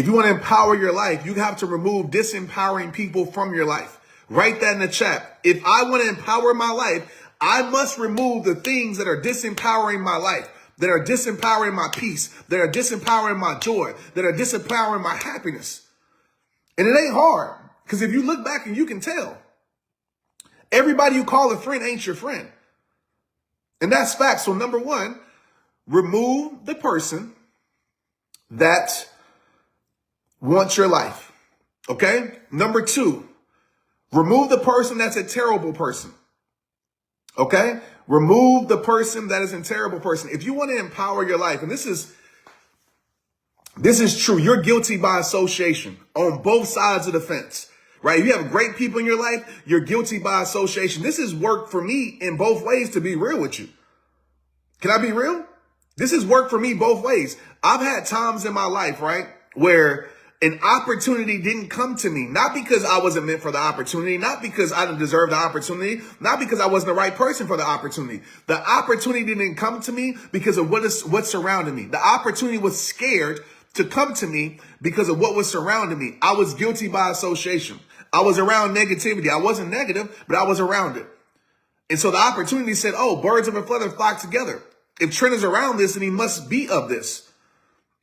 If you want to empower your life, you have to remove disempowering people from your life. Write that in the chat. If I want to empower my life, I must remove the things that are disempowering my life, that are disempowering my peace, that are disempowering my joy, that are disempowering my happiness. And it ain't hard, because if you look back and you can tell, everybody you call a friend ain't your friend. And that's fact. So number one, remove the person that wants your life. Okay? Number two, remove the person that's a terrible person. Okay? Remove the person that is a terrible person. If you want to empower your life, and this is true, you're guilty by association on both sides of the fence, right? If you have great people in your life, you're guilty by association. This has worked for me in both ways, to be real with you. Can I be real? This has worked for me both ways. I've had times in my life, right, where an opportunity didn't come to me, not because I wasn't meant for the opportunity, not because I didn't deserve the opportunity, not because I wasn't the right person for the opportunity. The opportunity didn't come to me because of what surrounded me. The opportunity was scared to come to me because of what was surrounding me. I was guilty by association. I was around negativity. I wasn't negative, but I was around it. And so the opportunity said, oh, birds of a feather flock together. If Trent is around this, then he must be of this.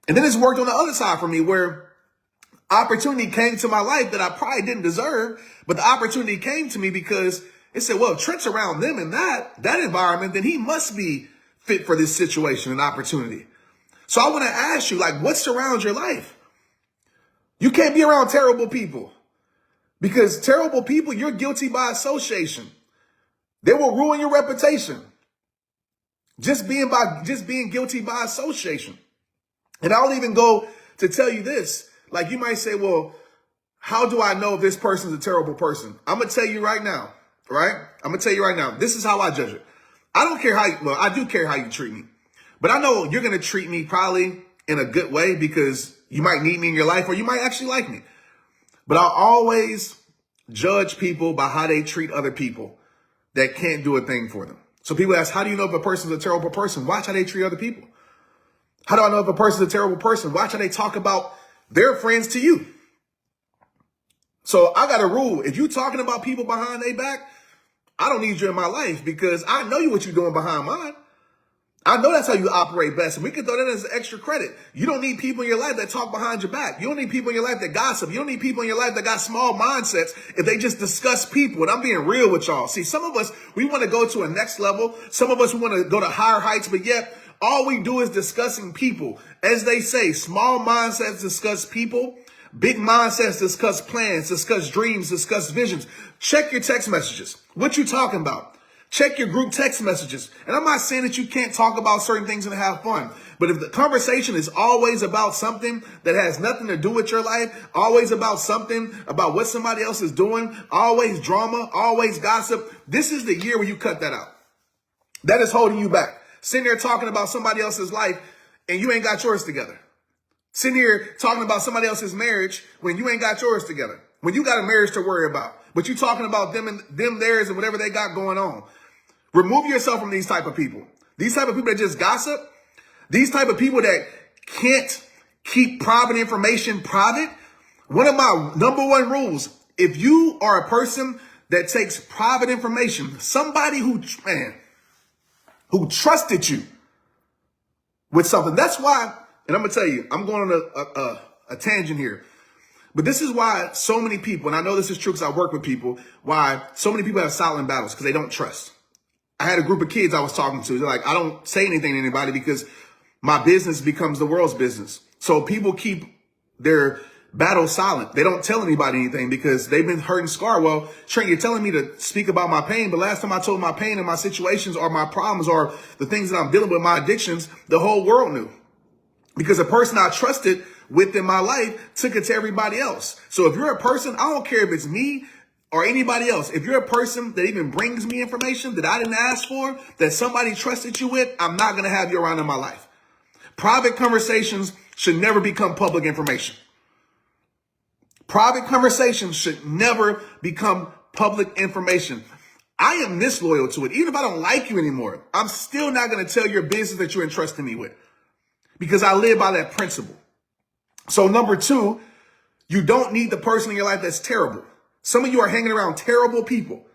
And then it's worked on the other side for me, where opportunity came to my life that I probably didn't deserve, but the opportunity came to me because it said, well, if Trent's around them in that environment, then he must be fit for this situation and opportunity. So I want to ask you, like, what surrounds your life? You can't be around terrible people, because terrible people, you're guilty by association. They will ruin your reputation. Just being guilty by association. And I'll even go to tell you this. Like, you might say, well, how do I know if this person's a terrible person? I'm going to tell you right now, right? I'm going to tell you right now. This is how I judge it. I don't care I do care how you treat me. But I know you're going to treat me probably in a good way because you might need me in your life, or you might actually like me. But I'll always judge people by how they treat other people that can't do a thing for them. So people ask, how do you know if a person's a terrible person? Watch how they treat other people. How do I know if a person's a terrible person? Watch how they talk about their friends to you. So I got a rule. If you're talking about people behind their back, I don't need you in my life, because I know what you're doing behind mine. I know that's how you operate best. And we can throw that as extra credit. You don't need people in your life that talk behind your back. You don't need people in your life that gossip. You don't need people in your life that got small mindsets if they just discuss people. And I'm being real with y'all. See, some of us, we want to go to a next level. Some of us, we want to go to higher heights, but yet all we do is discussing people. As they say, small mindsets discuss people. Big mindsets discuss plans, discuss dreams, discuss visions. Check your text messages. What you talking about? Check your group text messages. And I'm not saying that you can't talk about certain things and have fun. But if the conversation is always about something that has nothing to do with your life, always about something about what somebody else is doing, always drama, always gossip, this is the year where you cut that out. That is holding you back. Sitting there talking about somebody else's life and you ain't got yours together. Sitting here talking about somebody else's marriage when you ain't got yours together. When you got a marriage to worry about. But you talking about them and them, theirs, and whatever they got going on. Remove yourself from these type of people. These type of people that just gossip. These type of people that can't keep private information private. One of my number one rules, if you are a person that takes private information, somebody who trusted you with something. That's why, and I'm going to tell you, I'm going on a tangent here. But this is why so many people, and I know this is true because I work with people, why so many people have silent battles, because they don't trust. I had a group of kids I was talking to. They're like, I don't say anything to anybody because my business becomes the world's business. So people keep their battle silent. They don't tell anybody anything because they've been hurt and scarred. Well, Trent, you're telling me to speak about my pain, but last time I told my pain and my situations or my problems or the things that I'm dealing with, my addictions, the whole world knew. Because the person I trusted with in my life took it to everybody else. So if you're a person, I don't care if it's me or anybody else. If you're a person that even brings me information that I didn't ask for, that somebody trusted you with, I'm not going to have you around in my life. Private conversations should never become public information. Private conversations should never become public information. I am this loyal to it. Even if I don't like you anymore, I'm still not going to tell your business that you're entrusting me with, because I live by that principle. So number two, you don't need the person in your life that's terrible. Some of you are hanging around terrible people.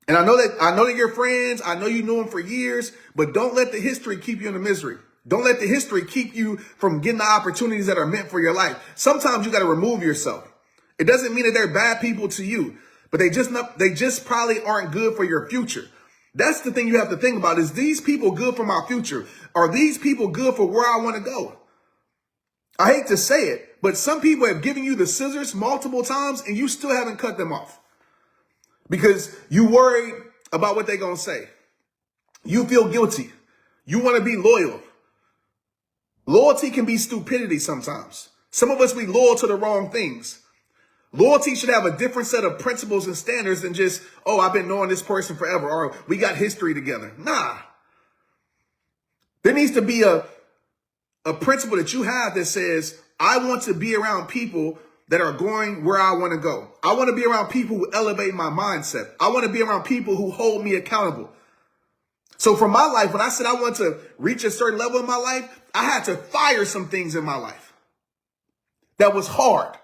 And I know that you're friends. I know you knew them for years, but don't let the history keep you in the misery. Don't let the history keep you from getting the opportunities that are meant for your life. Sometimes you got to remove yourself. It doesn't mean that they're bad people to you, but they just probably aren't good for your future. That's the thing you have to think about. Is these people good for my future? Are these people good for where I want to go? I hate to say it, but some people have given you the scissors multiple times and you still haven't cut them off because you worried about what they're going to say. You feel guilty. You want to be loyal. Loyalty can be stupidity sometimes. Some of us be loyal to the wrong things. Loyalty should have a different set of principles and standards than just, oh, I've been knowing this person forever, or we got history together. Nah. There needs to be a principle that you have that says, I want to be around people that are going where I want to go. I want to be around people who elevate my mindset. I want to be around people who hold me accountable. So for my life, when I said I want to reach a certain level in my life, I had to fire some things in my life. That was hard.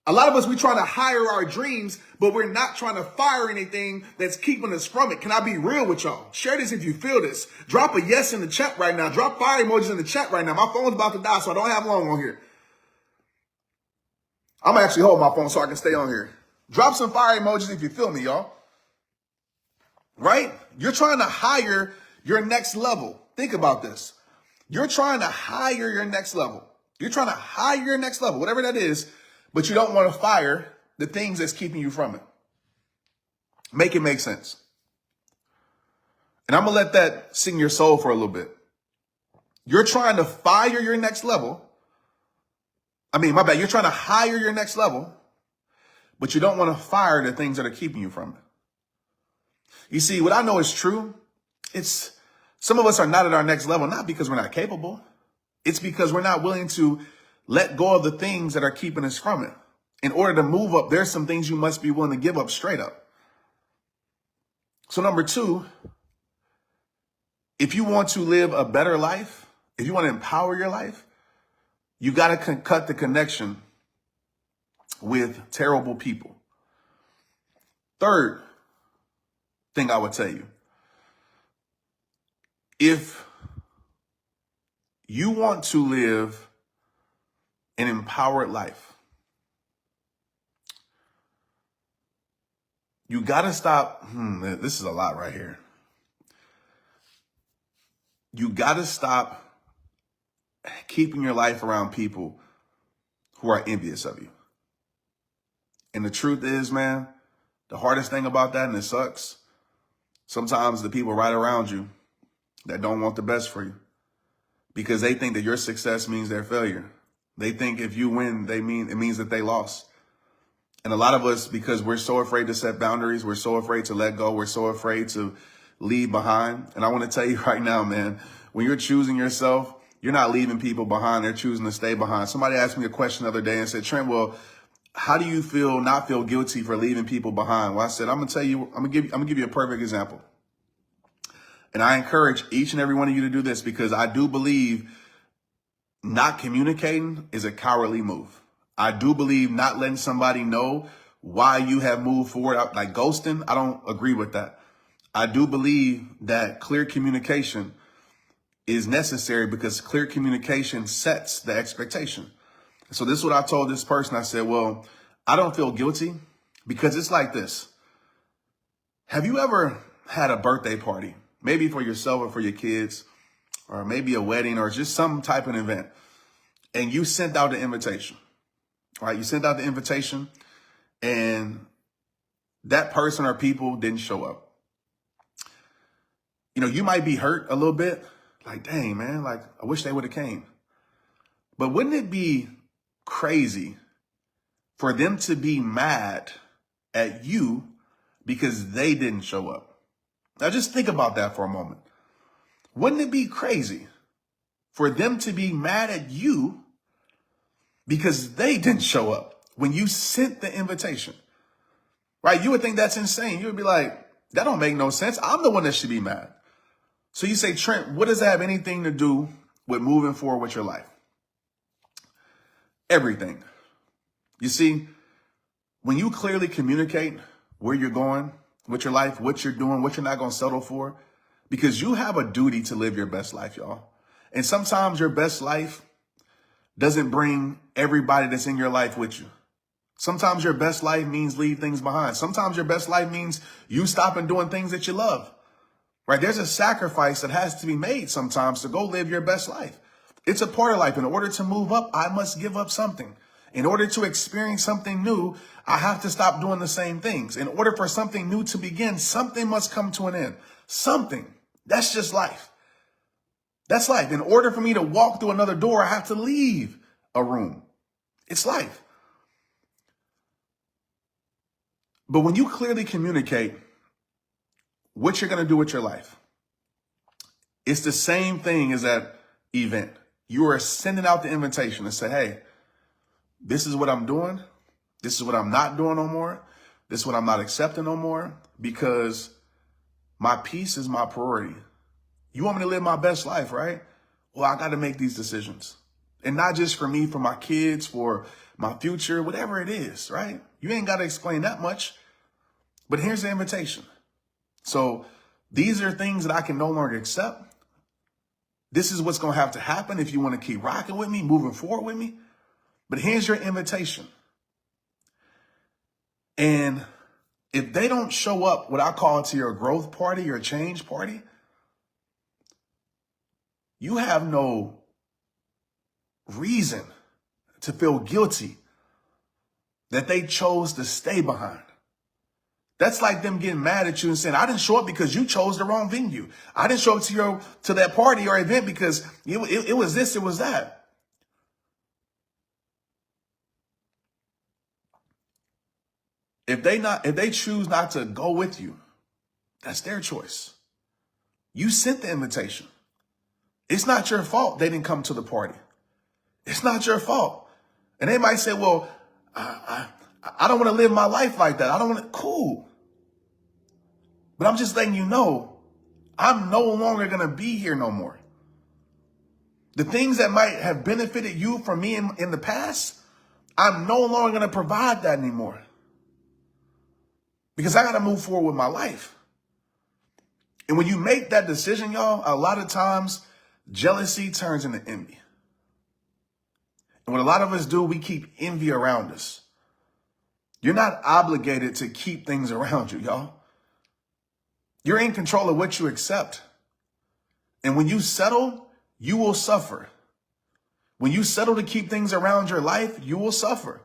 A lot of us, we trying to hire our dreams, but we're not trying to fire anything that's keeping us from it. Can I be real with y'all? Share this if you feel this. Drop a yes in the chat right now. Drop fire emojis in the chat right now. My phone's about to die, so I don't have long on here. I'm going to actually hold my phone so I can stay on here. Drop some fire emojis if you feel me, y'all. Right? You're trying to hire your next level. Think about this. You're trying to hire your next level. You're trying to hire your next level, whatever that is, but you don't want to fire the things that's keeping you from it. Make it make sense. And I'm going to let that sing your soul for a little bit. You're trying to fire your next level. You're trying to hire your next level, but you don't want to fire the things that are keeping you from it. You see, what I know is true. It's some of us are not at our next level, not because we're not capable. It's because we're not willing to let go of the things that are keeping us from it. In order to move up, there's some things you must be willing to give up straight up. So number two, if you want to live a better life, if you want to empower your life, you got to cut the connection with terrible people. Third thing I would tell you, if you want to live an empowered life, you got to stop. This is a lot right here. You got to stop keeping your life around people who are envious of you. And the truth is, man, the hardest thing about that, and it sucks, sometimes the people right around you that don't want the best for you because they think that your success means their failure. They think if you win, it means that they lost. And a lot of us, because we're so afraid to set boundaries, we're so afraid to let go, we're so afraid to leave behind. And I want to tell you right now, man, when you're choosing yourself, you're not leaving people behind. They're choosing to stay behind. Somebody asked me a question the other day and said, Trent, well, how do you not feel guilty for leaving people behind? Well, I said, I'm going to give you a perfect example. And I encourage each and every one of you to do this because I do believe not communicating is a cowardly move. I do believe not letting somebody know why you have moved forward, like ghosting. I don't agree with that. I do believe that clear communication is necessary because clear communication sets the expectation. So this is what I told this person. I said, well, I don't feel guilty because it's like this. Have you ever had a birthday party, maybe for yourself or for your kids, or maybe a wedding or just some type of event, and you sent out the invitation, right? You sent out the invitation and that person or people didn't show up. You might be hurt a little bit. Like, dang, man, like, I wish they would have came. But wouldn't it be crazy for them to be mad at you because they didn't show up? Now, just think about that for a moment. Wouldn't it be crazy for them to be mad at you because they didn't show up when you sent the invitation? Right? You would think that's insane. You would be like, that don't make no sense. I'm the one that should be mad. So you say, Trent, what does that have anything to do with moving forward with your life? everything. You see, when you clearly communicate where you're going with your life, what you're doing, what you're not going to settle for, because you have a duty to live your best life, y'all. And sometimes your best life doesn't bring everybody that's in your life with you. Sometimes your best life means leave things behind. Sometimes your best life means you stopping doing things that you love, right? There's a sacrifice that has to be made sometimes to go live your best life. It's a part of life. In order to move up, I must give up something. In order to experience something new, I have to stop doing the same things. In order for something new to begin, something must come to an end. Something. That's just life. That's life. In order for me to walk through another door, I have to leave a room. It's life. But when you clearly communicate what you're going to do with your life, it's the same thing as that event. You are sending out the invitation to say, hey, this is what I'm doing. This is what I'm not doing no more. This is what I'm not accepting no more, because my peace is my priority. You want me to live my best life, right? Well, I got to make these decisions. And not just for me, for my kids, for my future, whatever it is, right? You ain't got to explain that much. But here's the invitation. So these are things that I can no longer accept. This is what's going to have to happen if you want to keep rocking with me, moving forward with me. But here's your invitation. And if they don't show up, what I call to your growth party, your change party, you have no reason to feel guilty that they chose to stay behind. That's like them getting mad at you and saying, I didn't show up because you chose the wrong venue. I didn't show up to that party or event because it was this, it was that. If they choose not to go with you, that's their choice. You sent the invitation. It's not your fault they didn't come to the party. It's not your fault. And they might say, well, I don't want to live my life like that. I don't want to. Cool. But I'm just letting you know, I'm no longer going to be here no more. The things that might have benefited you from me in the past, I'm no longer going to provide that anymore. Because I got to move forward with my life. And when you make that decision, y'all, a lot of times jealousy turns into envy. And what a lot of us do, we keep envy around us. You're not obligated to keep things around you, y'all. You're in control of what you accept. And when you settle, you will suffer. When you settle to keep things around your life, you will suffer.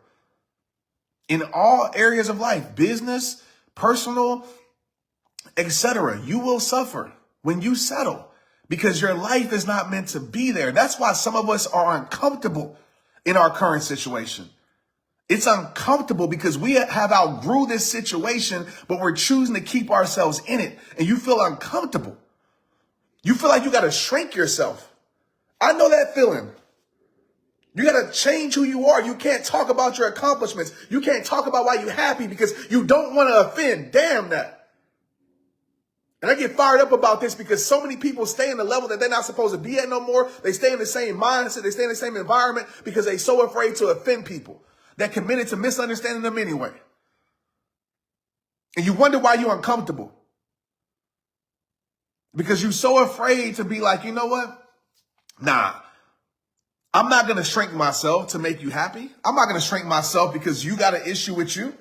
In all areas of life, business, personal, etc., you will suffer when you settle, because your life is not meant to be there. That's why some of us are uncomfortable in our current situation. It's uncomfortable because we have outgrew this situation, but we're choosing to keep ourselves in it. And you feel uncomfortable. You feel like you got to shrink yourself. I know that feeling. You got to change who you are. You can't talk about your accomplishments. You can't talk about why you're happy because you don't want to offend. Damn that. And I get fired up about this because so many people stay in the level that they're not supposed to be at no more. They stay in the same mindset. They stay in the same environment because they're so afraid to offend people. They're committed to misunderstanding them anyway. And you wonder why you're uncomfortable. Because you're so afraid to be like, you know what? Nah, I'm not going to shrink myself to make you happy. I'm not going to shrink myself because you got an issue with you.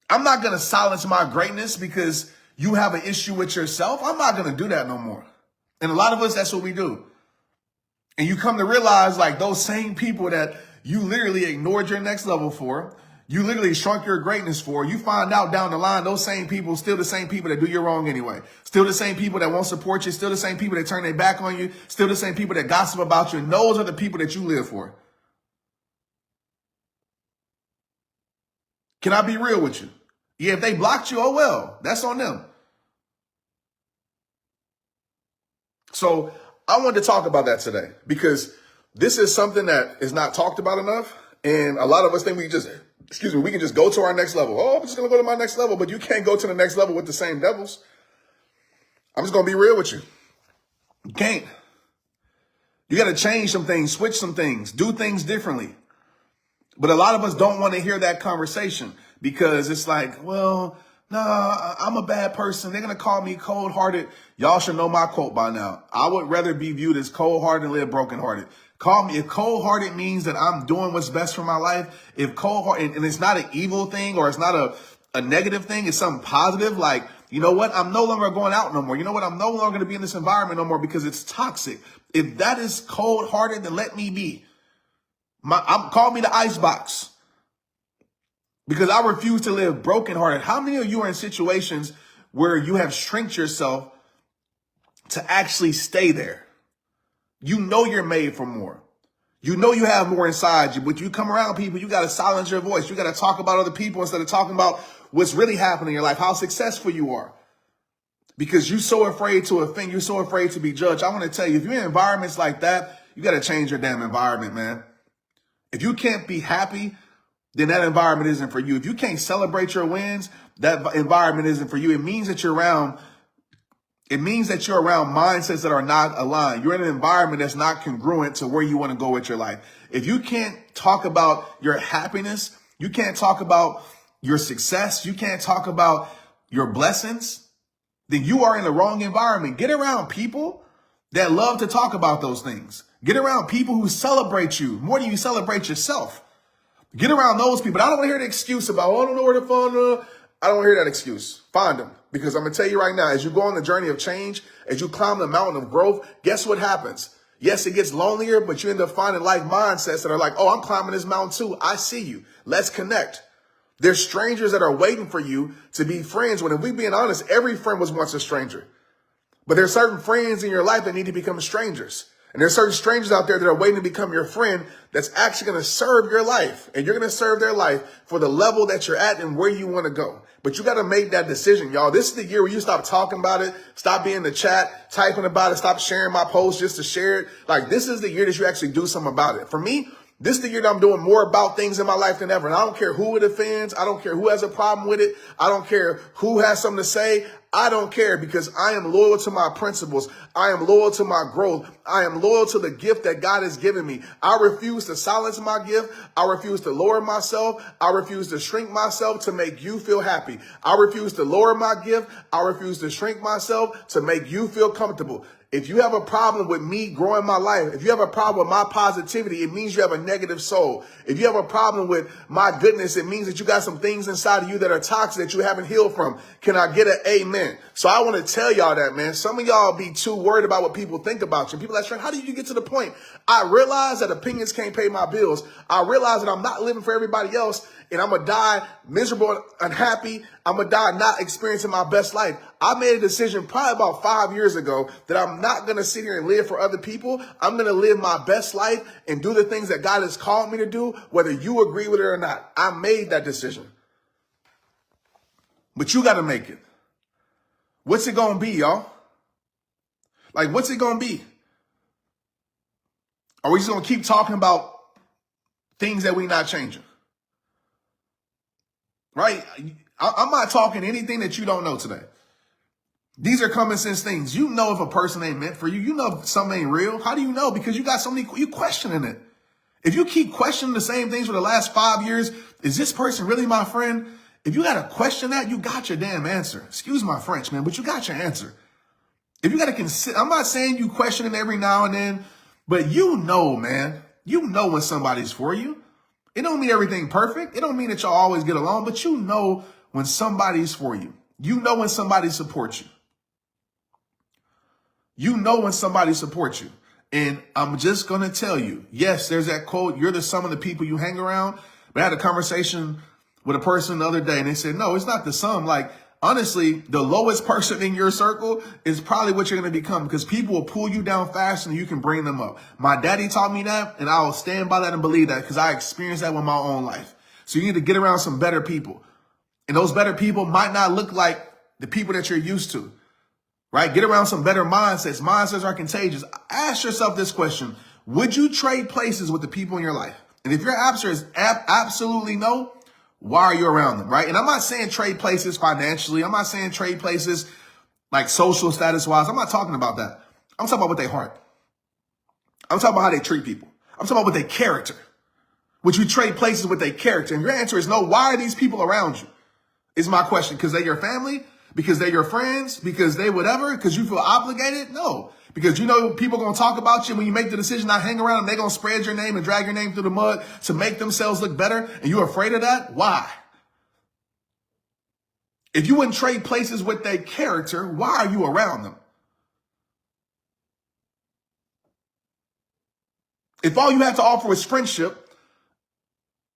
I'm not going to silence my greatness because you have an issue with yourself. I'm not going to do that no more. And a lot of us, that's what we do. And you come to realize, like, those same people that you literally ignored your next level for, you literally shrunk your greatness for, you find out down the line, those same people, still the same people that do you wrong anyway. Still the same people that won't support you. Still the same people that turn their back on you. Still the same people that gossip about you. And those are the people that you live for. Can I be real with you? Yeah, if they blocked you, oh well, that's on them. So I wanted to talk about that today because this is something that is not talked about enough. And a lot of us think we can just go to our next level. Oh, I'm just going to go to my next level. But you can't go to the next level with the same devils. I'm just going to be real with you. You can't. You got to change some things, switch some things, do things differently. But a lot of us don't want to hear that conversation because it's like, well, nah, I'm a bad person. They're going to call me cold-hearted. Y'all should know my quote by now. I would rather be viewed as cold-hearted than live broken-hearted. Call me, if cold-hearted means that I'm doing what's best for my life, if cold-hearted, and it's not an evil thing or it's not a negative thing, it's something positive, like, you know what, I'm no longer going out no more. You know what, I'm no longer going to be in this environment no more because it's toxic. If that is cold-hearted, then let me be. Call me the icebox because I refuse to live brokenhearted. How many of you are in situations where you have shrinked yourself to actually stay there? You know you're made for more. You know you have more inside you, but you come around people, you got to silence your voice. You got to talk about other people instead of talking about what's really happening in your life, how successful you are. Because you're so afraid to offend, you're so afraid to be judged. I want to tell you, if you're in environments like that, you got to change your damn environment, man. If you can't be happy, then that environment isn't for you. If you can't celebrate your wins, that environment isn't for you. It means that you're around mindsets that are not aligned. You're in an environment that's not congruent to where you want to go with your life. If you can't talk about your happiness, you can't talk about your success, you can't talk about your blessings, then you are in the wrong environment. Get around people that love to talk about those things. Get around people who celebrate you more than you celebrate yourself. Get around those people. I don't want to hear the excuse about, oh, I don't know where to find them. I don't want to hear that excuse. Find them. Because I'm going to tell you right now, as you go on the journey of change, as you climb the mountain of growth, guess what happens? Yes, it gets lonelier, but you end up finding like mindsets that are like, oh, I'm climbing this mountain too. I see you. Let's connect. There's strangers that are waiting for you to be friends. When, if we're being honest, every friend was once a stranger. But there's certain friends in your life that need to become strangers. And there's certain strangers out there that are waiting to become your friend that's actually going to serve your life. And you're going to serve their life for the level that you're at and where you want to go. But you got to make that decision, y'all. This is the year where you stop talking about it, stop being in the chat, typing about it, stop sharing my posts just to share it. Like, this is the year that you actually do something about it. For me, this is the year that I'm doing more about things in my life than ever. And I don't care who it offends. I don't care who has a problem with it. I don't care who has something to say. I don't care because I am loyal to my principles. I am loyal to my growth. I am loyal to the gift that God has given me. I refuse to silence my gift. I refuse to lower myself. I refuse to shrink myself to make you feel happy. I refuse to lower my gift. I refuse to shrink myself to make you feel comfortable. If you have a problem with me growing my life, if you have a problem with my positivity, it means you have a negative soul. If you have a problem with my goodness, it means that you got some things inside of you that are toxic that you haven't healed from. Can I get an amen? So I want to tell y'all that, man. Some of y'all be too worried about what people think about you. People are like, Trent, how did you get to the point? I realize that opinions can't pay my bills. I realize that I'm not living for everybody else. And I'm going to die miserable and unhappy. I'm going to die not experiencing my best life. I made a decision probably about 5 years ago that I'm not going to sit here and live for other people. I'm going to live my best life and do the things that God has called me to do, whether you agree with it or not. I made that decision. But you got to make it. What's it going to be, y'all? Like, what's it going to be? Are we just going to keep talking about things that we're not changing? Right? I'm not talking anything that you don't know today. These are common sense things. You know if a person ain't meant for you. You know if something ain't real. How do you know? Because you got so many, you questioning it. If you keep questioning the same things for the last 5 years, is this person really my friend? If you got to question that, you got your damn answer. Excuse my French, man, but you got your answer. If you got to consider, I'm not saying you question it every now and then, but you know, man, you know when somebody's for you. It don't mean everything perfect. It don't mean that y'all always get along, but you know when somebody's for you. You know when somebody supports you. You know when somebody supports you. And I'm just going to tell you, yes, there's that quote, you're the sum of the people you hang around. But I had a conversation with a person the other day and they said, no, it's not the sum. Like, honestly, the lowest person in your circle is probably what you're going to become because people will pull you down faster than you can bring them up. My daddy taught me that and I will stand by that and believe that because I experienced that with my own life. So you need to get around some better people. And those better people might not look like the people that you're used to. Right? Get around some better mindsets. Mindsets are contagious. Ask yourself this question. Would you trade places with the people in your life? And if your answer is absolutely no, why are you around them? Right? And I'm not saying trade places financially. I'm not saying trade places like social status wise. I'm not talking about that. I'm talking about with their heart. I'm talking about how they treat people. I'm talking about with their character. Would you trade places with their character? And your answer is no. Why are these people around you? Is my question. Because they're your family? Because they're your friends? Because they whatever? Because you feel obligated? No. Because you know people are going to talk about you when you make the decision not hang around, and they're going to spread your name and drag your name through the mud to make themselves look better, and you're afraid of that? Why? If you wouldn't trade places with their character, why are you around them? If all you have to offer is friendship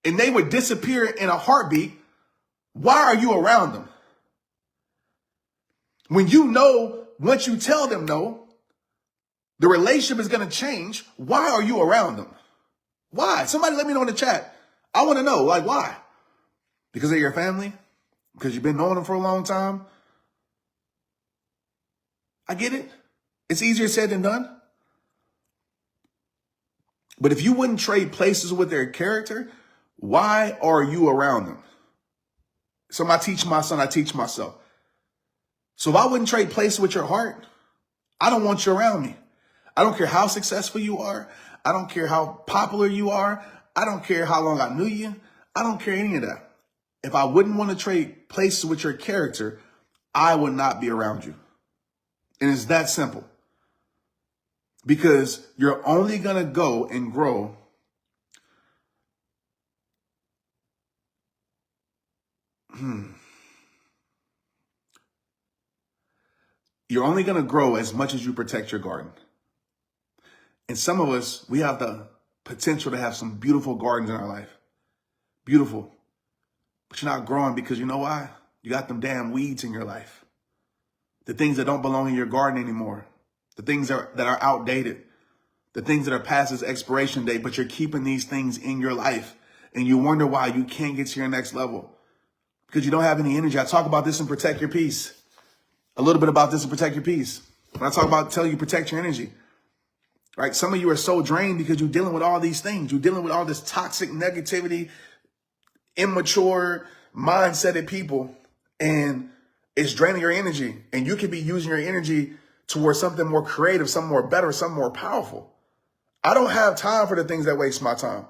and they would disappear in a heartbeat, why are you around them? When you know, once you tell them no, the relationship is going to change, why are you around them? Why? Somebody let me know in the chat. I want to know, like, why? Because they're your family? Because you've been knowing them for a long time? I get it. It's easier said than done. But if you wouldn't trade places with their character, why are you around them? So I teach my son, I teach myself. So if I wouldn't trade places with your heart, I don't want you around me. I don't care how successful you are. I don't care how popular you are. I don't care how long I knew you. I don't care any of that. If I wouldn't want to trade places with your character, I would not be around you. And it's that simple. Because you're only going to go and grow You're only going to grow as much as you protect your garden. And some of us, we have the potential to have some beautiful gardens in our life. Beautiful. But you're not growing because you know why? You got them damn weeds in your life. The things that don't belong in your garden anymore. The things that are outdated. The things that are past its expiration date, but you're keeping these things in your life. And you wonder why you can't get to your next level. Because you don't have any energy. I talk about this in Protect Your Peace. A little bit about this in Protect Your Peace. When I talk about telling you protect your energy. Right? Some of you are so drained because you're dealing with all these things. You're dealing with all this toxic negativity, immature, mindseted people. And it's draining your energy. And you could be using your energy towards something more creative, something more better, something more powerful. I don't have time for the things that waste my time.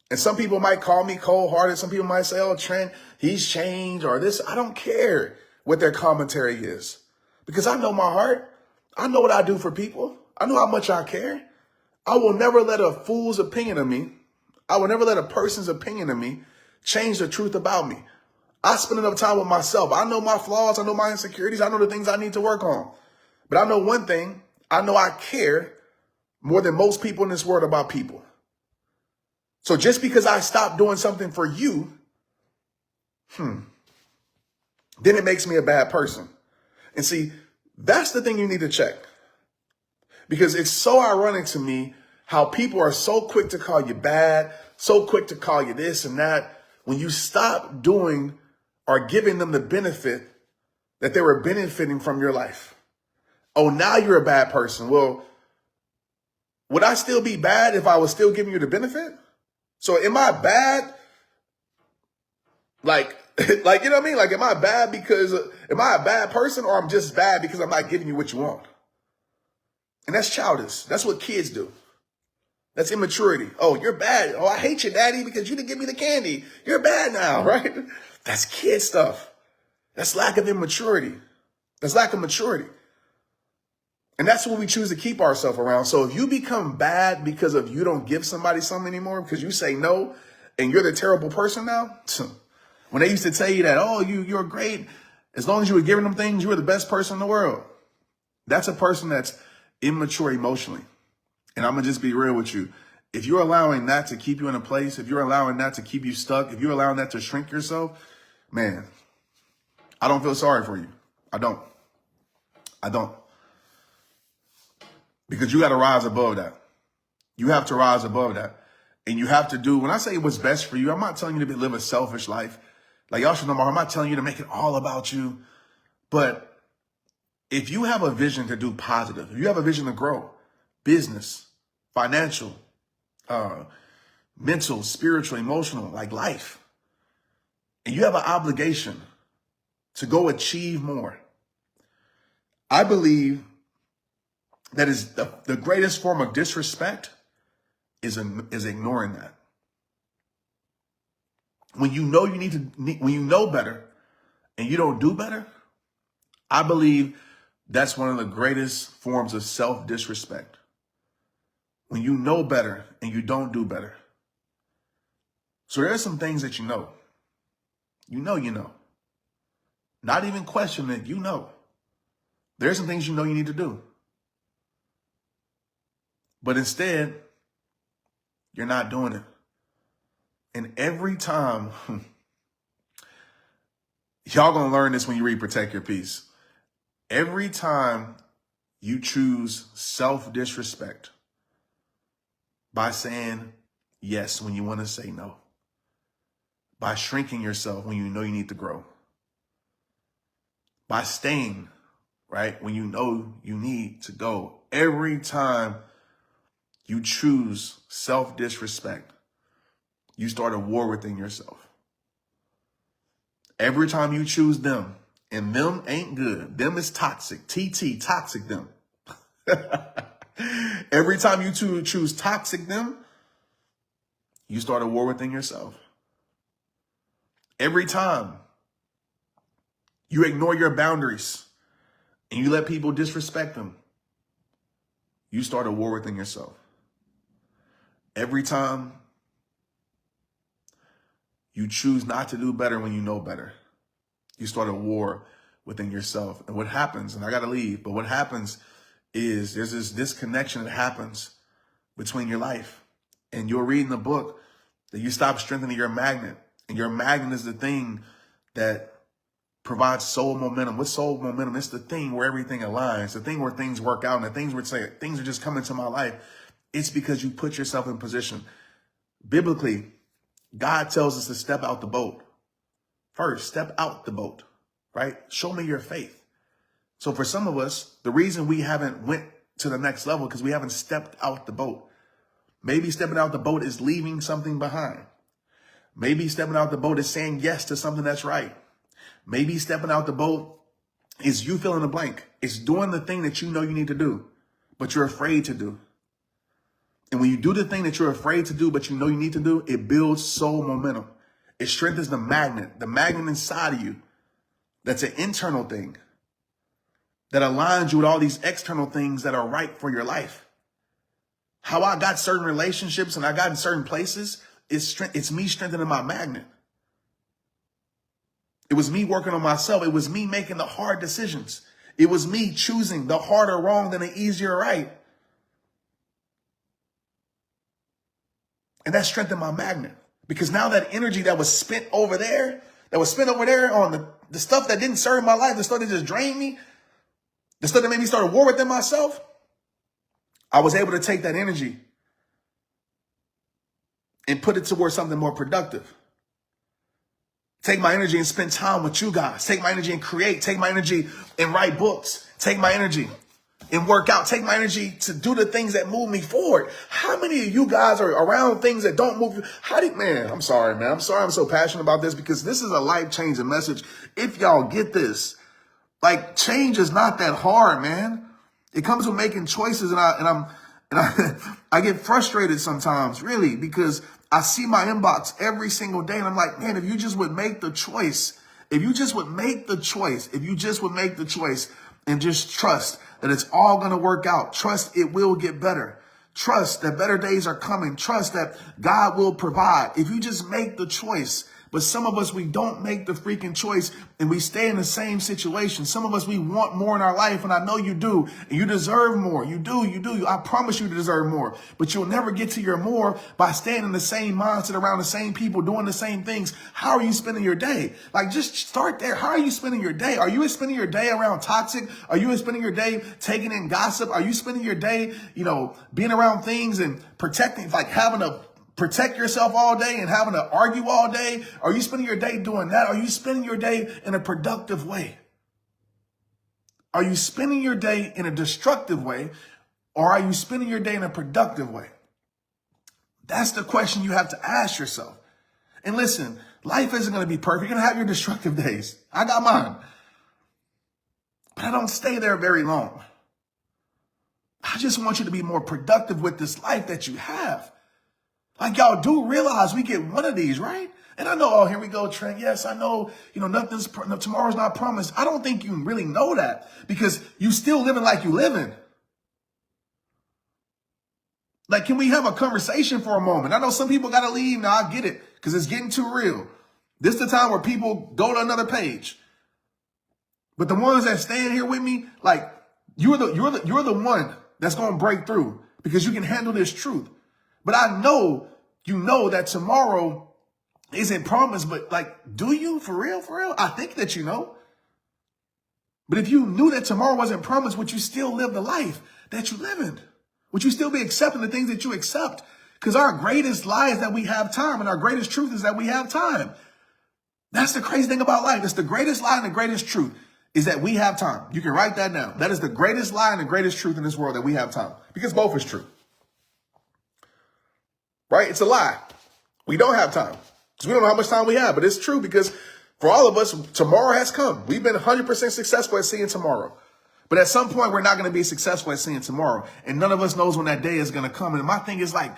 And some people might call me cold-hearted. Some people might say, oh, Trent, he's changed or this. I don't care what their commentary is. Because I know my heart. I know what I do for people. I know how much I care. I will never let a fool's opinion of me, I will never let a person's opinion of me change the truth about me. I spend enough time with myself. I know my flaws. I know my insecurities. I know the things I need to work on. But I know one thing. I know I care more than most people in this world about people. So just because I stop doing something for you, then it makes me a bad person. And see, that's the thing you need to check. Because it's so ironic to me how people are so quick to call you bad, so quick to call you this and that, when you stop doing or giving them the benefit that they were benefiting from your life. Oh, now you're a bad person. Well, would I still be bad if I was still giving you the benefit? So am I bad? Like, you know what I mean? Like, am I a bad person, or I'm just bad because I'm not giving you what you want? And that's childish. That's what kids do. That's immaturity. Oh, you're bad. Oh, I hate you, daddy, because you didn't give me the candy. You're bad now, right? That's kid stuff. That's lack of immaturity. That's lack of maturity. And that's what we choose to keep ourselves around. So if you become bad because of you don't give somebody something anymore, because you say no, and you're the terrible person now, when they used to tell you that, oh, you're great, as long as you were giving them things, you were the best person in the world. That's a person that's immature emotionally. And I'm going to just be real with you. If you're allowing that to keep you in a place, if you're allowing that to keep you stuck, if you're allowing that to shrink yourself, man, I don't feel sorry for you. I don't. Because you got to rise above that. You have to rise above that. And you have to do, when I say what's best for you, I'm not telling you to live a selfish life. Like y'all should know, I'm not telling you to make it all about you. But if you have a vision to do positive, if you have a vision to grow, business, financial, mental, spiritual, emotional, like life, and you have an obligation to go achieve more, I believe that is the greatest form of disrespect is ignoring that. When you know when you know better and you don't do better, I believe that's one of the greatest forms of self-disrespect. When you know better and you don't do better. So there are some things that you know. You know. Not even question it, you know. There are some things you know you need to do. But instead, you're not doing it. And every time, y'all gonna learn this when you read Protect Your Peace. Every time you choose self-disrespect by saying yes when you want to say no, by shrinking yourself when you know you need to grow, by staying, right, when you know you need to go. Every time you choose self-disrespect, you start a war within yourself. Every time you choose them, and them ain't good. Them is toxic. TT, toxic them. Every time you choose toxic them, you start a war within yourself. Every time you ignore your boundaries and you let people disrespect them, you start a war within yourself. Every time you choose not to do better when you know better, you start a war within yourself. And what happens, and I got to leave, but what happens is there's this disconnection that happens between your life. And you'll read in the book that you stop strengthening your magnet. And your magnet is the thing that provides soul momentum. What's soul momentum? It's the thing where everything aligns, the thing where things work out, and the things where it's like, things are just coming to my life. It's because you put yourself in position. Biblically, God tells us to step out the boat. First, step out the boat, right? Show me your faith. So for some of us, the reason we haven't went to the next level because we haven't stepped out the boat. Maybe stepping out the boat is leaving something behind. Maybe stepping out the boat is saying yes to something that's right. Maybe stepping out the boat is you fill in the blank. It's doing the thing that you know you need to do, but you're afraid to do. And when you do the thing that you're afraid to do, but you know you need to do, it builds soul momentum. It strengthens the magnet inside of you. That's an internal thing that aligns you with all these external things that are right for your life. How I got certain relationships and I got in certain places, it's me strengthening my magnet. It was me working on myself. It was me making the hard decisions. It was me choosing the harder wrong than the easier right. And that strengthened my magnet. Because now that energy that was spent over there on the stuff that didn't serve my life, the stuff that just drained me, the stuff that made me start a war within myself, I was able to take that energy and put it towards something more productive. Take my energy and spend time with you guys. Take my energy and create. Take my energy and write books. Take my energy and work out. Take my energy to do the things that move me forward. How many of you guys are around things that don't move you? Man, I'm sorry, man. I'm sorry I'm so passionate about this because this is a life-changing message. If y'all get this, like, change is not that hard, man. It comes with making choices, and I get frustrated sometimes, really, because I see my inbox every single day, and I'm like, man, if you just would make the choice, and just trust that it's all going to work out. Trust it will get better. Trust that better days are coming. Trust that God will provide. If you just make the choice. But some of us, we don't make the freaking choice and we stay in the same situation. Some of us, we want more in our life, and I know you do. And you deserve more. You do. I promise you to deserve more. But you'll never get to your more by staying in the same mindset around the same people, doing the same things. How are you spending your day? Like, just start there. How are you spending your day? Are you spending your day around toxic? Are you spending your day taking in gossip? Are you spending your day, being around things and protecting, like having to protect yourself all day and having to argue all day? Are you spending your day doing that? Are you spending your day in a productive way? Are you spending your day in a destructive way, or are you spending your day in a productive way? That's the question you have to ask yourself. And listen, life isn't going to be perfect. You're going to have your destructive days. I got mine. But I don't stay there very long. I just want you to be more productive with this life that you have. Like, y'all do realize we get one of these, right? And I know, oh, here we go, Trent. Yes, I know, tomorrow's not promised. I don't think you really know that because you still living like you living. Like, can we have a conversation for a moment? I know some people got to leave. Now, I get it because it's getting too real. This is the time where people go to another page. But the ones that stand here with me, like, you're the one that's going to break through because you can handle this truth. But I know you know that tomorrow isn't promised, but like, do you? For real? For real? I think that you know. But if you knew that tomorrow wasn't promised, would you still live the life that you live in? Would you still be accepting the things that you accept? Because our greatest lie is that we have time, and our greatest truth is that we have time. That's the crazy thing about life. It's the greatest lie and the greatest truth is that we have time. You can write that down. That is the greatest lie and the greatest truth in this world, that we have time. Because both is true. Right? It's a lie. We don't have time. Because we don't know how much time we have. But it's true because for all of us, tomorrow has come. We've been 100% successful at seeing tomorrow. But at some point, we're not going to be successful at seeing tomorrow. And none of us knows when that day is going to come. And my thing is like,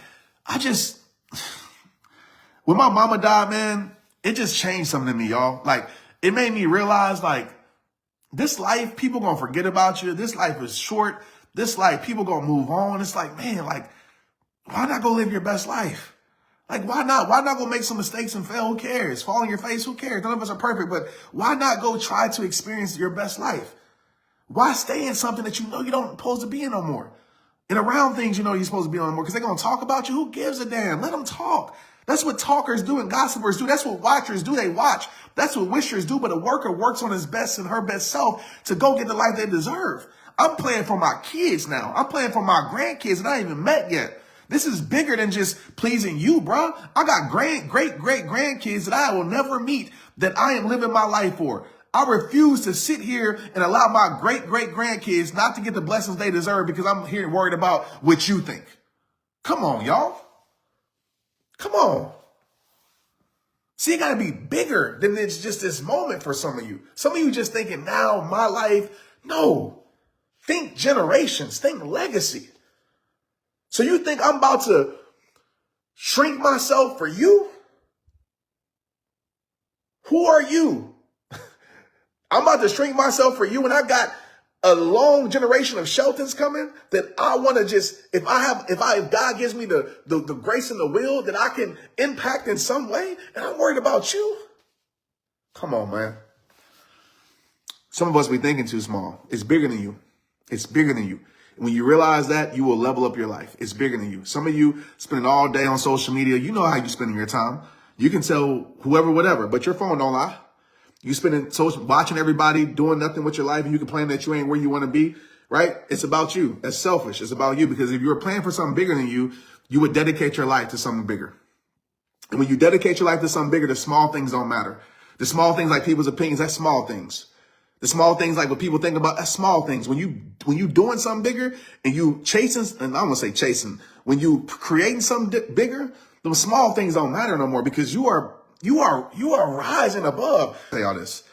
when my mama died, man, it just changed something to me, y'all. Like, it made me realize, like, this life, people going to forget about you. This life is short. This life, people going to move on. It's like, man, like, why not go live your best life? Like, why not? Why not go make some mistakes and fail? Who cares? Fall on your face? Who cares? None of us are perfect, but why not go try to experience your best life? Why stay in something that you know you don't supposed to be in no more? And around things you know you're supposed to be on no more because they're going to talk about you. Who gives a damn? Let them talk. That's what talkers do and gossipers do. That's what watchers do. They watch. That's what wishers do. But a worker works on his best and her best self to go get the life they deserve. I'm playing for my kids now. I'm playing for my grandkids that I ain't even met yet. This is bigger than just pleasing you, bro. I got great grandkids that I will never meet that I am living my life for. I refuse to sit here and allow my great grandkids not to get the blessings they deserve because I'm here worried about what you think. Come on, y'all. Come on. See, it got to be bigger than it's just this moment for some of you. Some of you just thinking now, my life. No. Think generations. Think legacy. So you think I'm about to shrink myself for you? Who are you? I'm about to shrink myself for you, and I got a long generation of Sheltons coming that I want to just, if God gives me the grace and the will that I can impact in some way, and I'm worried about you. Come on, man. Some of us be thinking too small. It's bigger than you. It's bigger than you. When you realize that, you will level up your life. It's bigger than you. Some of you spending all day on social media. You know how you spending your time. You can tell whoever, whatever, but your phone don't lie. You spending watching everybody doing nothing with your life, and you complain that you ain't where you want to be, right? It's about you. That's selfish. It's about you, because if you were planning for something bigger than you, you would dedicate your life to something bigger. And when you dedicate your life to something bigger, the small things don't matter. The small things like people's opinions, that's small things. The small things like what people think about, that's small things. When you doing something bigger and you chasing, and I'm going to say chasing, when you creating something bigger, those small things don't matter no more, because you are rising above. Say all this.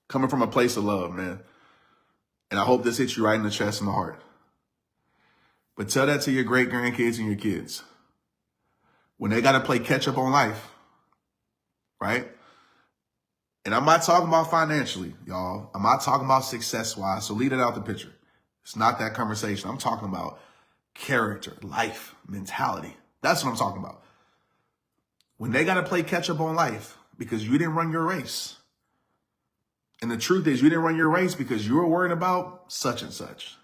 Coming from a place of love, man. And I hope this hits you right in the chest and the heart. But tell that to your great grandkids and your kids. When they got to play catch up on life, right? And I'm not talking about financially, y'all. I'm not talking about success-wise, so leave it out the picture. It's not that conversation. I'm talking about character, life, mentality. That's what I'm talking about. When they got to play catch up on life because you didn't run your race. And the truth is, you didn't run your race because you were worried about such and such.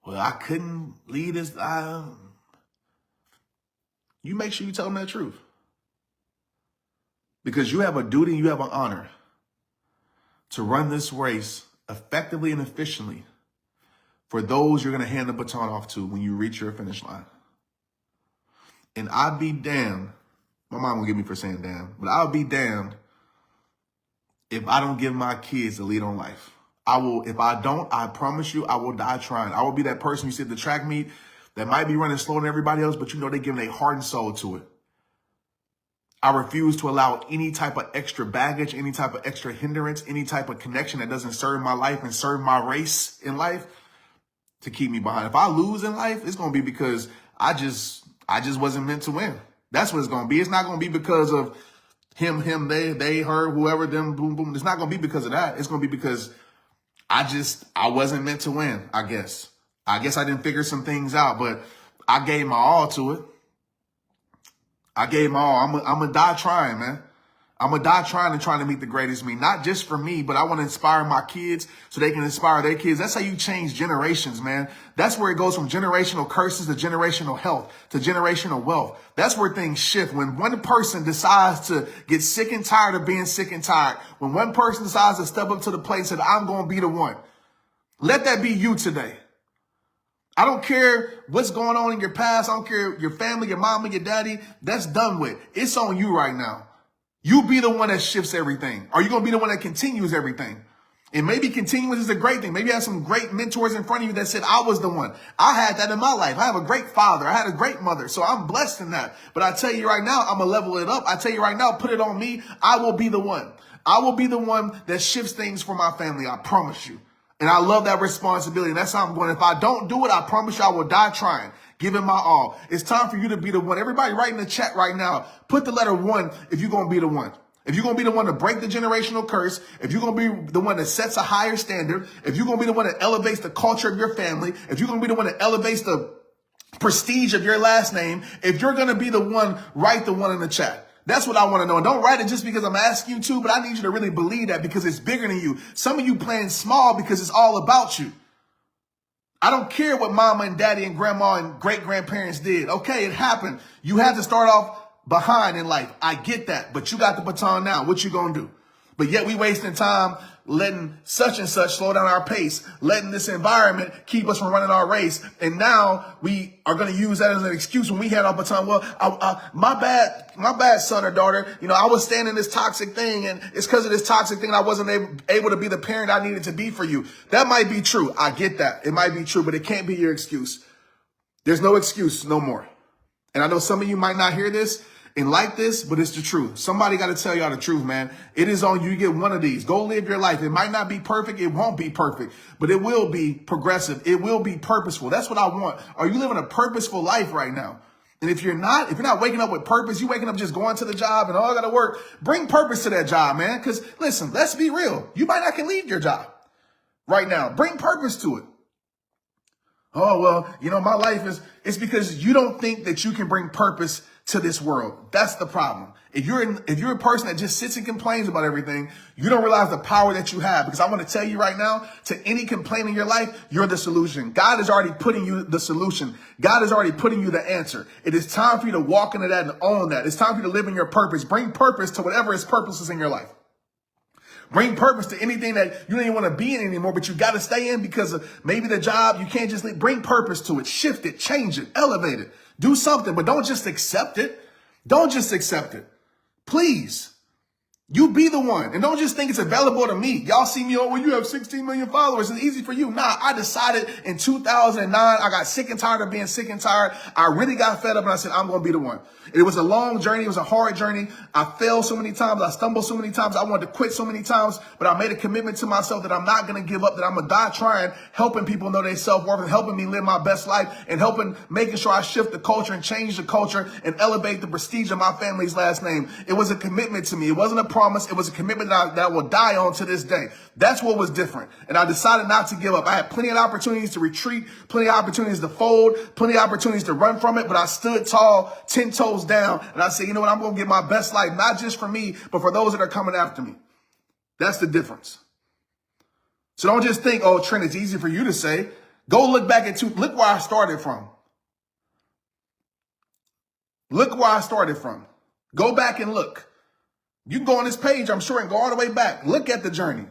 Well, I couldn't lead this. You make sure you tell them that truth. Because you have a duty, you have an honor to run this race effectively and efficiently for those you're going to hand the baton off to when you reach your finish line. And I'd be damned, my mom will get me for saying damn, but I'll be damned if I don't give my kids the lead on life. If I don't, I promise you, I will die trying. I will be that person you see at the track meet that might be running slower than everybody else, but you know they're giving their heart and soul to it. I refuse to allow any type of extra baggage, any type of extra hindrance, any type of connection that doesn't serve my life and serve my race in life to keep me behind. If I lose in life, it's going to be because I just wasn't meant to win. That's what it's going to be. It's not going to be because of him, they, her, whoever, them, boom, boom. It's not going to be because of that. It's going to be because I wasn't meant to win, I guess. I didn't figure some things out, but I gave my all to it. I gave my all. I'm going to die trying, man. I'm going to die trying to meet the greatest me. Not just for me, but I want to inspire my kids so they can inspire their kids. That's how you change generations, man. That's where it goes from generational curses to generational health to generational wealth. That's where things shift. When one person decides to get sick and tired of being sick and tired, when one person decides to step up to the plate and say, I'm going to be the one. Let that be you today. I don't care what's going on in your past. I don't care your family, your mama, your daddy. That's done with. It's on you right now. You be the one that shifts everything. Are you going to be the one that continues everything? And maybe continuous is a great thing. Maybe you have some great mentors in front of you that said, I was the one. I had that in my life. I have a great father. I had a great mother. So I'm blessed in that. But I tell you right now, I'm going to level it up. I tell you right now, put it on me. I will be the one. I will be the one that shifts things for my family. I promise you. And I love that responsibility. That's how I'm going. If I don't do it, I promise you I will die trying, giving my all. It's time for you to be the one. Everybody write in the chat right now. Put the letter 1 if you're going to be the one. If you're going to be the one to break the generational curse, if you're going to be the one that sets a higher standard, if you're going to be the one that elevates the culture of your family, if you're going to be the one that elevates the prestige of your last name, if you're going to be the one, write the 1 in the chat. That's what I want to know. And don't write it just because I'm asking you to, but I need you to really believe that because it's bigger than you. Some of you playing small because it's all about you. I don't care what mama and daddy and grandma and great-grandparents did. Okay, it happened. You had to start off behind in life. I get that, but you got the baton now. What you gonna do? But yet we wasting time letting such and such slow down our pace, letting this environment keep us from running our race. And now we are going to use that as an excuse when we had our baton. Well, my bad, son or daughter. You know, I was staying in this toxic thing, and it's because of this toxic thing I wasn't able to be the parent I needed to be for you. That might be true. I get that. It might be true, but it can't be your excuse. There's no excuse no more. And I know some of you might not hear this and like this, but it's the truth. Somebody got to tell y'all the truth, man. It is on you to get one of these. Go live your life. It might not be perfect. It won't be perfect, but it will be progressive. It will be purposeful. That's what I want. Are you living a purposeful life right now? And if you're not waking up with purpose, you waking up just going to the job and I got to work, bring purpose to that job, man. Because listen, let's be real. You might not can leave your job right now. Bring purpose to it. Oh, well, you know, my life it's because you don't think that you can bring purpose to this world. That's the problem. If you're a person that just sits and complains about everything, you don't realize the power that you have. Because I want to tell you right now, to any complaint in your life, you're the solution. God is already putting you the solution. God is already putting you the answer. It is time for you to walk into that and own that. It's time for you to live in your purpose. Bring purpose to whatever its purpose is in your life. Bring purpose to anything that you don't even want to be in anymore, but you got to stay in because of maybe the job. You can't just leave. Bring purpose to it. Shift it. Change it. Elevate it. Do something, but don't just accept it. Don't just accept it. Please. You be the one. And don't just think it's available to me. Y'all see me, well, you have 16 million followers. It's easy for you. Nah, I decided in 2009, I got sick and tired of being sick and tired. I really got fed up and I said, I'm going to be the one. It was a long journey. It was a hard journey. I failed so many times. I stumbled so many times. I wanted to quit so many times, but I made a commitment to myself that I'm not going to give up, that I'm going to die trying, helping people know their self-worth and helping me live my best life and making sure I shift the culture and change the culture and elevate the prestige of my family's last name. It was a commitment to me. It wasn't a promise. It was a commitment that I will die on to this day. That's what was different. And I decided not to give up. I had plenty of opportunities to retreat, plenty of opportunities to fold, plenty of opportunities to run from it, but I stood tall, 10 toes down, and I said, you know what, I'm going to get my best life, not just for me, but for those that are coming after me. That's the difference. So don't just think, oh, Trent, it's easy for you to say. Go look back look where I started from. Look where I started from. Go back and look. You can go on this page, I'm sure, and go all the way back. Look at the journey.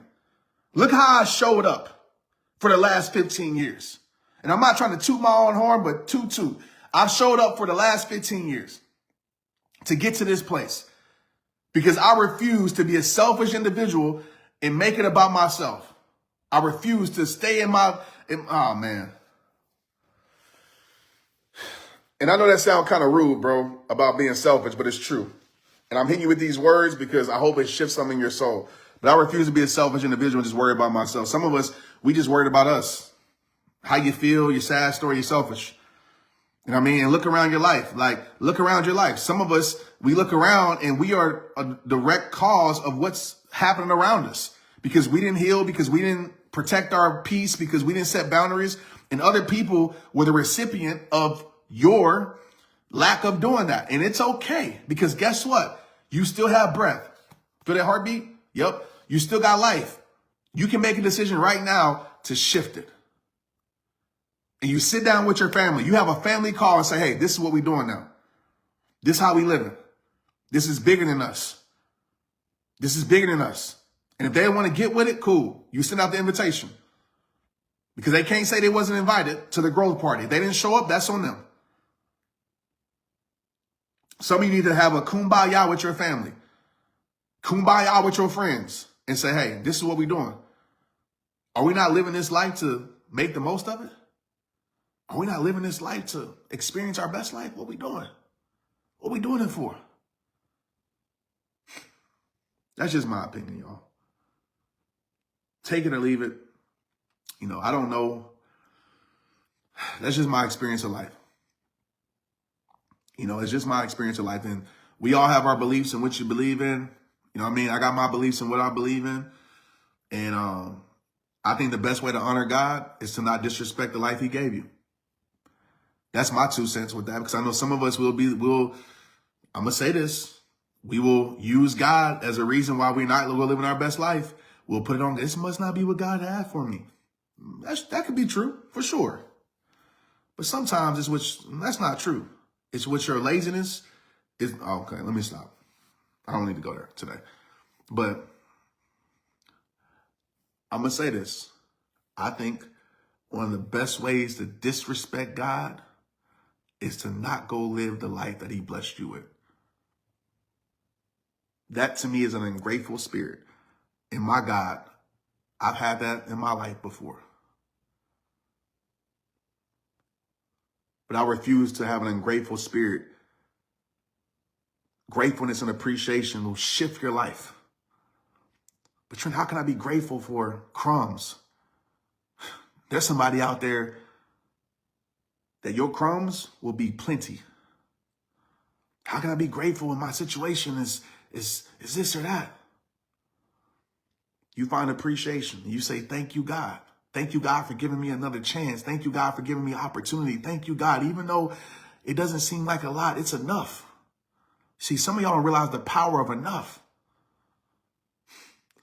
Look how I showed up for the last 15 years. And I'm not trying to toot my own horn, but toot. I've showed up for the last 15 years to get to this place because I refuse to be a selfish individual and make it about myself. I refuse to stay oh, man. And I know that sounds kind of rude, bro, about being selfish, but it's true. And I'm hitting you with these words because I hope it shifts something in your soul. But I refuse to be a selfish individual and just worry about myself. Some of us, we just worried about us. How you feel, your sad story, you're selfish. You know what I mean? And look around your life. Like, look around your life. Some of us, we look around and we are a direct cause of what's happening around us. Because we didn't heal, because we didn't protect our peace, because we didn't set boundaries. And other people were the recipient of your lack of doing that. And it's okay. Because guess what? You still have breath. Feel that heartbeat? Yep. You still got life. You can make a decision right now to shift it. And you sit down with your family. You have a family call and say, hey, this is what we're doing now. This is how we living. This is bigger than us. This is bigger than us. And if they want to get with it, cool. You send out the invitation. Because they can't say they wasn't invited to the growth party. If they didn't show up, that's on them. Some of you need to have a kumbaya with your family. Kumbaya with your friends. And say, hey, this is what we're doing. Are we not living this life to make the most of it? Are we not living this life to experience our best life? What we doing? What we doing it for? That's just my opinion, y'all. Take it or leave it. You know, I don't know. That's just my experience of life. You know, it's just my experience of life. And we all have our beliefs in what you believe in. You know what I mean? I got my beliefs in what I believe in. And I think the best way to honor God is to not disrespect the life he gave you. That's my 2 cents with that, because I know some of us I'm going to say this. We will use God as a reason why we're living our best life. We'll put it on. This must not be what God had for me. That could be true for sure. But sometimes that's not true. It's what your laziness is. Okay, let me stop. I don't need to go there today. But I'm going to say this. I think one of the best ways to disrespect God is to not go live the life that he blessed you with. That to me is an ungrateful spirit. And my God, I've had that in my life before. But I refuse to have an ungrateful spirit. Gratefulness and appreciation will shift your life. But Trent, how can I be grateful for crumbs? There's somebody out there that your crumbs will be plenty. How can I be grateful when my situation is this or that? You find appreciation. You say, thank you, God. Thank you, God, for giving me another chance. Thank you, God, for giving me opportunity. Thank you, God. Even though it doesn't seem like a lot, it's enough. See, some of y'all don't realize the power of enough.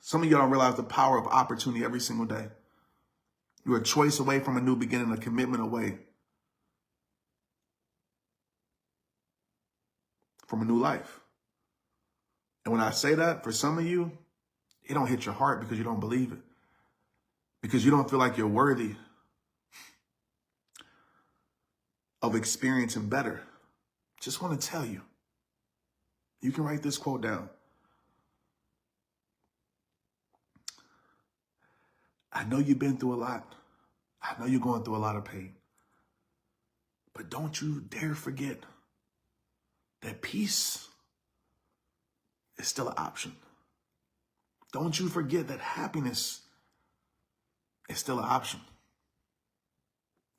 Some of y'all don't realize the power of opportunity every single day. You're a choice away from a new beginning, a commitment away from a new life. And when I say that, for some of you, it don't hit your heart because you don't believe it. Because you don't feel like you're worthy of experiencing better. Just want to tell you, you can write this quote down. I know you've been through a lot. I know you're going through a lot of pain. But don't you dare forget that peace is still an option. Don't you forget that happiness is still an option.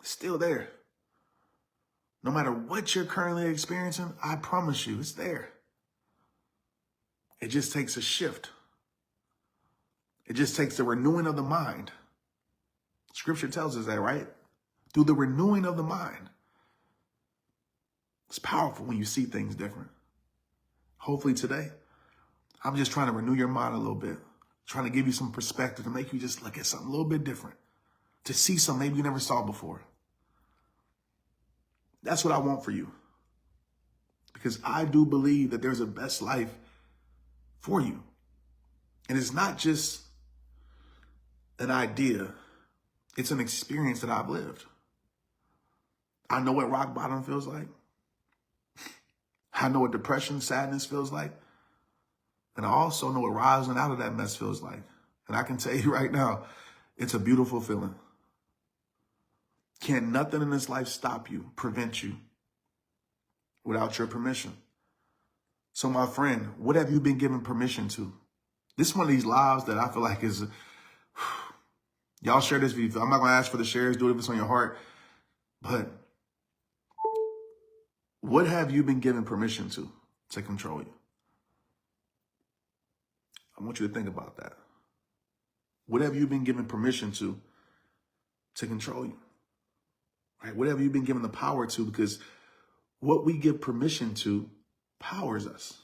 It's still there. No matter what you're currently experiencing, I promise you, it's there. It just takes a shift. It just takes the renewing of the mind. Scripture tells us that, right? Through the renewing of the mind. It's powerful when you see things different. Hopefully today, I'm just trying to renew your mind a little bit. Trying to give you some perspective to make you just look at something a little bit different. To see something maybe you never saw before. That's what I want for you. Because I do believe that there's a best life for you. And it's not just an idea. It's an experience that I've lived. I know what rock bottom feels like. I know what depression, sadness feels like. And I also know what rising out of that mess feels like. And I can tell you right now, it's a beautiful feeling. Can't nothing in this life stop you, prevent you without your permission. So my friend, what have you been given permission to? This is one of these lives that I feel like is, y'all share this video. I'm not going to ask for the shares. Do it if it's on your heart. But what have you been given permission to control you? I want you to think about that. What have you been given permission to control you? Right? What have you been given the power to? Because what we give permission to powers us.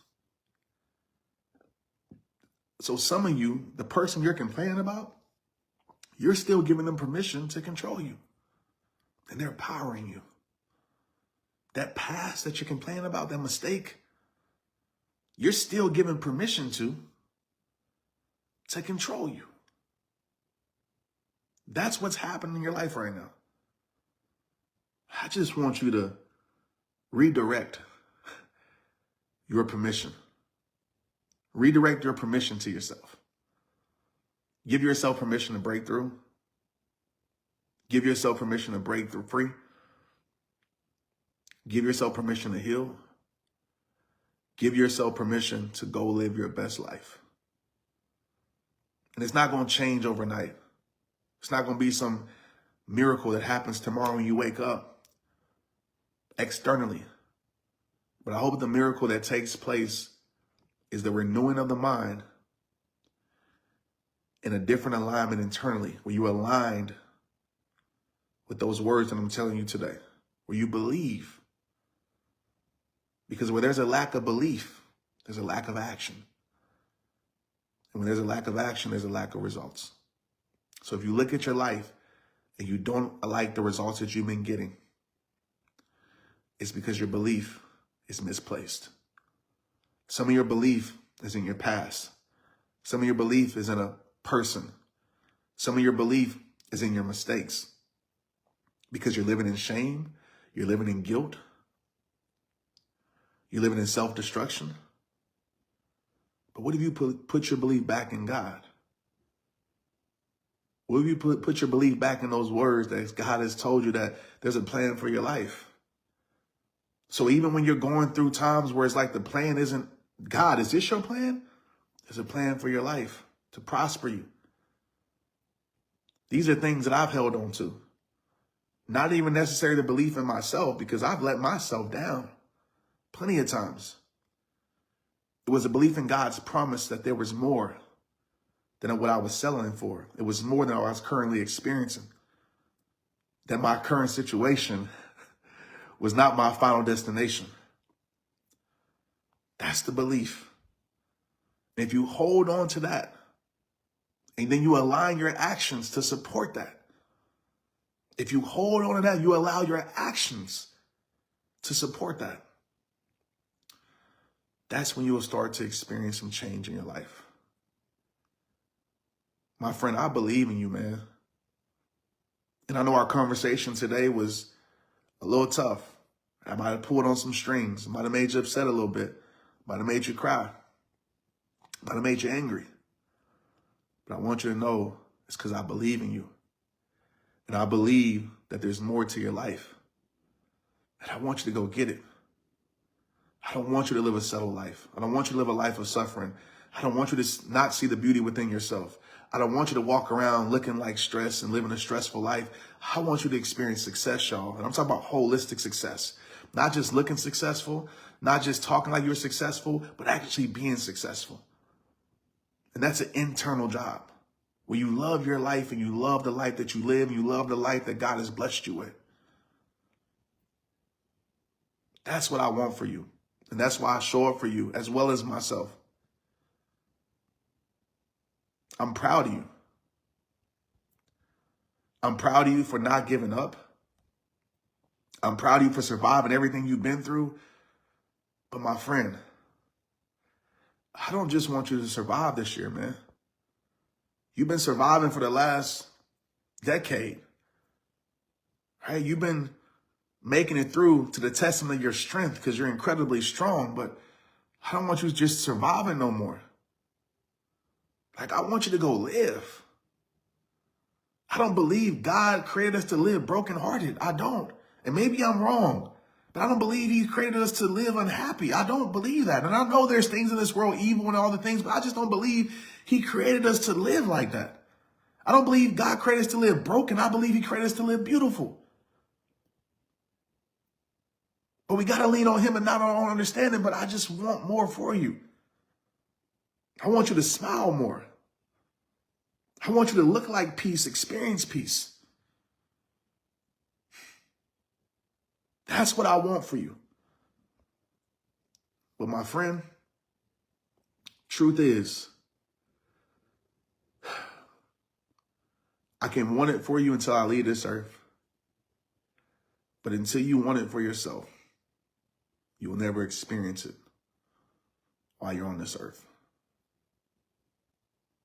So some of you, the person you're complaining about, you're still giving them permission to control you. And they're powering you. That past that you're complaining about, that mistake, you're still giving permission to control you. That's what's happening in your life right now. I just want you to redirect your permission. Redirect your permission to yourself. Give yourself permission to break through. Give yourself permission to break through free. Give yourself permission to heal. Give yourself permission to go live your best life. And it's not going to change overnight. It's not going to be some miracle that happens tomorrow when you wake up externally. But I hope the miracle that takes place is the renewing of the mind in a different alignment internally, where you aligned with those words that I'm telling you today, where you believe. Because where there's a lack of belief, there's a lack of action. And when there's a lack of action, there's a lack of results. So if you look at your life and you don't like the results that you've been getting, it's because your belief is misplaced. Some of your belief is in your past. Some of your belief is in a person. Some of your belief is in your mistakes. Because you're living in shame, you're living in guilt, you're living in self-destruction. But what if you put your belief back in God? What if you put your belief back in those words that God has told you that there's a plan for your life? So even when you're going through times where it's like the plan isn't God, is this your plan? There's a plan for your life to prosper you. These are things that I've held on to. Not even necessarily the belief in myself, because I've let myself down plenty of times. It was a belief in God's promise that there was more than what I was settling for. It was more than what I was currently experiencing. That my current situation was not my final destination. That's the belief. And if you hold on to that, and then you align your actions to support that. If you hold on to that, you allow your actions to support that. That's when you will start to experience some change in your life. My friend, I believe in you, man. And I know our conversation today was a little tough. I might have pulled on some strings. Might have made you upset a little bit. Might have made you cry. Might have made you angry. But I want you to know it's because I believe in you. And I believe that there's more to your life. And I want you to go get it. I don't want you to live a settled life. I don't want you to live a life of suffering. I don't want you to not see the beauty within yourself. I don't want you to walk around looking like stress and living a stressful life. I want you to experience success, y'all. And I'm talking about holistic success. Not just looking successful, not just talking like you're successful, but actually being successful. And that's an internal job where you love your life and you love the life that you live and you love the life that God has blessed you with. That's what I want for you. And that's why I show up for you as well as myself. I'm proud of you. I'm proud of you for not giving up. I'm proud of you for surviving everything you've been through. But my friend, I don't just want you to survive this year, man. You've been surviving for the last decade, right? You've been making it through to the testament of your strength because you're incredibly strong, but I don't want you just surviving no more. Like, I want you to go live. I don't believe God created us to live brokenhearted. I don't. And maybe I'm wrong. But I don't believe he created us to live unhappy. I don't believe that. And I know there's things in this world, evil and all the things, but I just don't believe he created us to live like that. I don't believe God created us to live broken. I believe he created us to live beautiful. But we got to lean on him and not on our own understanding. But I just want more for you. I want you to smile more. I want you to look like peace, experience peace. That's what I want for you. But my friend, truth is, I can want it for you until I leave this earth. But until you want it for yourself, you will never experience it while you're on this earth.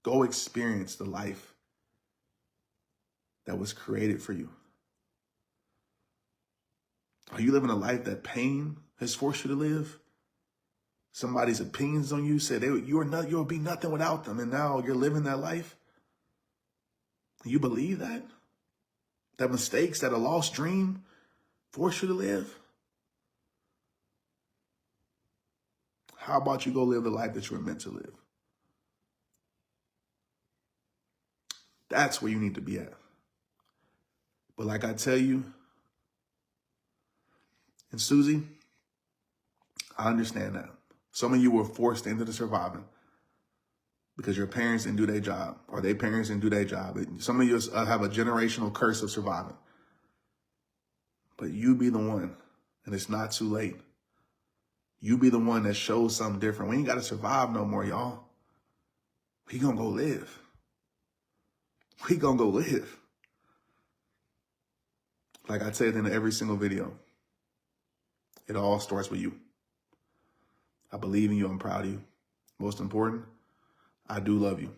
Go experience the life that was created for you. Are you living a life that pain has forced you to live? Somebody's opinions on you said you'll be nothing without them, and now you're living that life? You believe that? That mistakes, that a lost dream force you to live? How about you go live the life that you were meant to live? That's where you need to be at. But like I tell you, and Susie, I understand that. Some of you were forced into the surviving because your parents didn't do their job, or their parents didn't do their job. Some of you have a generational curse of surviving. But you be the one, and it's not too late. You be the one that shows something different. We ain't got to survive no more, y'all. We gonna go live. We gonna go live. Like I said in every single video, it all starts with you. I believe in you. I'm proud of you. Most important, I do love you.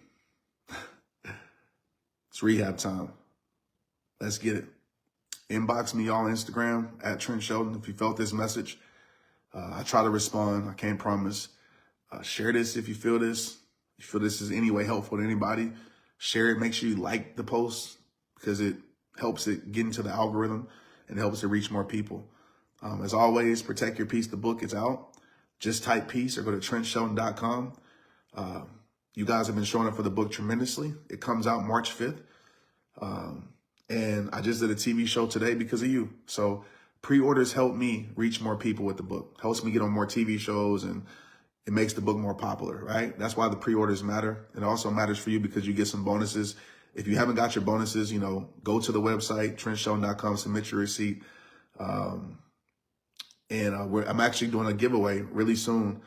It's rehab time. Let's get it. Inbox me y'all on Instagram at Trent Shelton if you felt this message. I try to respond. I can't promise. Share this if you feel this. If you feel this is any way helpful to anybody, share it. Make sure you like the post because it helps it get into the algorithm and helps it reach more people. As always, protect your peace. The book is out. Just type peace or go to TrentShelton.com. You guys have been showing up for the book tremendously. It comes out March 5th. And I just did a TV show today because of you. So pre-orders help me reach more people with the book. Helps me get on more TV shows, and it makes the book more popular, right? That's why the pre-orders matter. It also matters for you because you get some bonuses. If you haven't got your bonuses, go to the website, TrentShelton.com, submit your receipt. I'm actually doing a giveaway really soon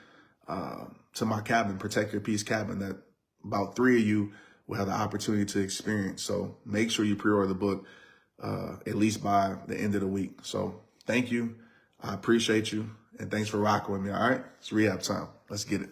to my cabin, Protect Your Peace cabin, that about 3 of you will have the opportunity to experience. So make sure you pre-order the book at least by the end of the week. So thank you. I appreciate you. And thanks for rocking with me. All right. It's rehab time. Let's get it.